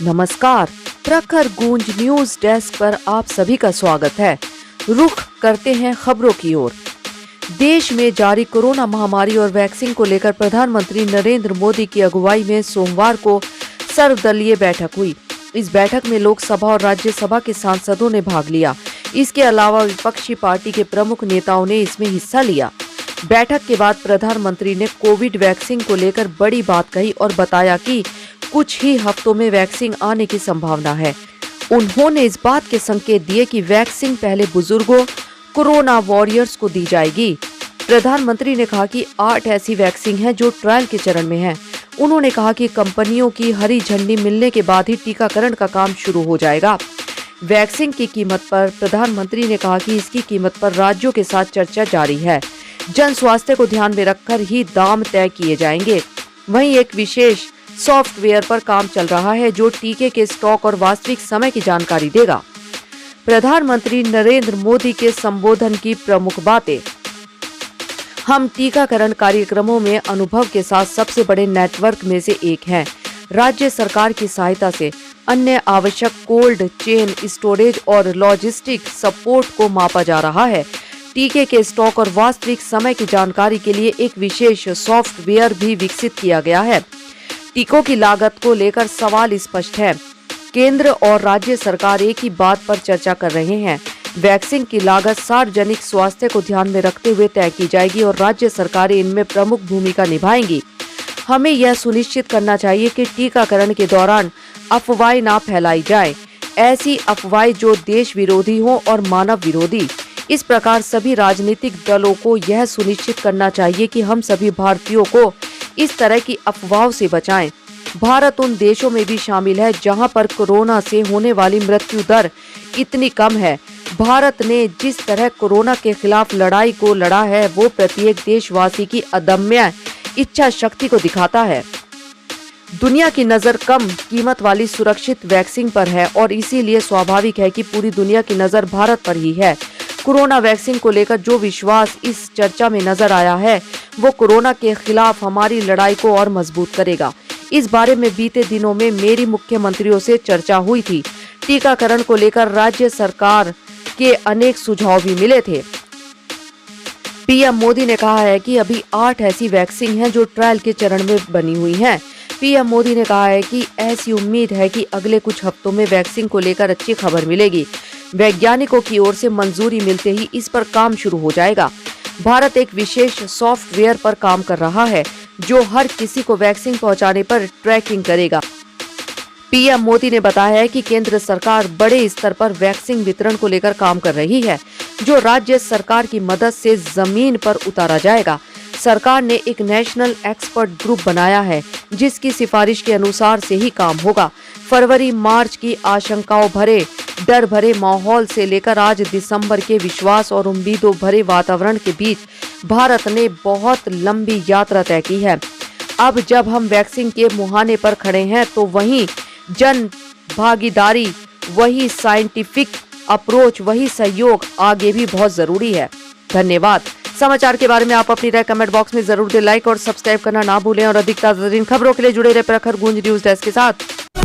नमस्कार, प्रखर गूंज न्यूज डेस्क पर आप सभी का स्वागत है। रुख करते हैं खबरों की ओर। देश में जारी कोरोना महामारी और वैक्सीन को लेकर प्रधानमंत्री नरेंद्र मोदी की अगुवाई में सोमवार को सर्वदलीय बैठक हुई। इस बैठक में लोकसभा और राज्यसभा के सांसदों ने भाग लिया। इसके अलावा विपक्षी पार्टी के प्रमुख नेताओं ने इसमें हिस्सा लिया। बैठक के बाद प्रधानमंत्री ने कोविड वैक्सीन को लेकर बड़ी बात कही और बताया कि कुछ ही हफ्तों में वैक्सीन आने की संभावना है। उन्होंने इस बात के संकेत दिए कि वैक्सीन पहले बुजुर्गों, कोरोना वॉरियर्स को दी जाएगी। प्रधानमंत्री ने कहा कि 8 ऐसी वैक्सीन हैं जो ट्रायल के चरण में हैं। उन्होंने कहा कि कंपनियों की हरी झंडी मिलने के बाद ही टीकाकरण का काम शुरू हो जाएगा। वैक्सीन की कीमत पर प्रधानमंत्री ने कहा कि इसकी कीमत पर राज्यों के साथ चर्चा जारी है। जन स्वास्थ्य को ध्यान में रखकर ही दाम तय किए जाएंगे। वहीं एक विशेष सॉफ्टवेयर पर काम चल रहा है जो टीके के स्टॉक और वास्तविक समय की जानकारी देगा। प्रधानमंत्री नरेंद्र मोदी के संबोधन की प्रमुख बातें। हम टीकाकरण कार्यक्रमों में अनुभव के साथ सबसे बड़े नेटवर्क में से एक हैं। राज्य सरकार की सहायता से अन्य आवश्यक कोल्ड चेन स्टोरेज और लॉजिस्टिक सपोर्ट को मापा जा रहा है। टीके के स्टॉक और वास्तविक समय की जानकारी के लिए एक विशेष सॉफ्टवेयर भी विकसित किया गया है। टीकों की लागत को लेकर सवाल स्पष्ट है। केंद्र और राज्य सरकार एक ही बात पर चर्चा कर रहे हैं। वैक्सीन की लागत सार्वजनिक स्वास्थ्य को ध्यान में रखते हुए तय की जाएगी और राज्य सरकारें इनमें प्रमुख भूमिका निभाएंगी। हमें यह सुनिश्चित करना चाहिए कि टीकाकरण के दौरान अफवाहें ना फैलाई जाए, ऐसी अफवाहें जो देश विरोधी हो और मानव विरोधी। इस प्रकार सभी राजनीतिक दलों को यह सुनिश्चित करना चाहिए कि हम सभी भारतीयों को इस तरह की अफवाहों से बचाएं। भारत उन देशों में भी शामिल है जहां पर कोरोना से होने वाली मृत्यु दर इतनी कम है। भारत ने जिस तरह कोरोना के खिलाफ लड़ाई को लड़ा है वो प्रत्येक देशवासी की अदम्य इच्छा शक्ति को दिखाता है। दुनिया की नजर कम कीमत वाली सुरक्षित वैक्सीन पर है और इसीलिए स्वाभाविक है कि पूरी दुनिया की नजर भारत पर ही है। कोरोना वैक्सीन को लेकर जो विश्वास इस चर्चा में नजर आया है वो कोरोना के खिलाफ हमारी लड़ाई को और मजबूत करेगा। इस बारे में बीते दिनों में मेरी मुख्यमंत्रियों से चर्चा हुई थी। टीकाकरण को लेकर राज्य सरकार के अनेक सुझाव भी मिले थे। पीएम मोदी ने कहा है कि अभी 8 ऐसी वैक्सीन हैं जो ट्रायल के चरण में बनी हुई हैं। पीएम मोदी ने कहा है कि ऐसी उम्मीद है कि अगले कुछ हफ्तों में वैक्सीन को लेकर अच्छी खबर मिलेगी। वैज्ञानिकों की ओर से मंजूरी मिलते ही इस पर काम शुरू हो जाएगा। भारत एक विशेष सॉफ्टवेयर पर काम कर रहा है जो हर किसी को वैक्सीन पहुंचाने पर ट्रैकिंग करेगा। पीएम मोदी ने बताया है कि केंद्र सरकार बड़े स्तर पर वैक्सीन वितरण को लेकर काम कर रही है जो राज्य सरकार की मदद से जमीन पर उतारा जाएगा। सरकार ने एक नेशनल एक्सपर्ट ग्रुप बनाया है जिसकी सिफारिश के अनुसार से ही काम होगा। फरवरी मार्च की आशंकाओं भरे डर भरे माहौल से लेकर आज दिसंबर के विश्वास और उम्मीदों भरे वातावरण के बीच भारत ने बहुत लंबी यात्रा तय की है। अब जब हम वैक्सीन के मुहाने पर खड़े हैं तो वही जन भागीदारी, वही साइंटिफिक अप्रोच, वही सहयोग आगे भी बहुत जरूरी है। धन्यवाद। समाचार के बारे में आप अपनी राय कमेंट बॉक्स में जरूर दें। लाइक और सब्सक्राइब करना ना भूलें और अधिक ताजा खबरों के लिए जुड़े रहे प्रखर गूंज न्यूज डेस्क के साथ।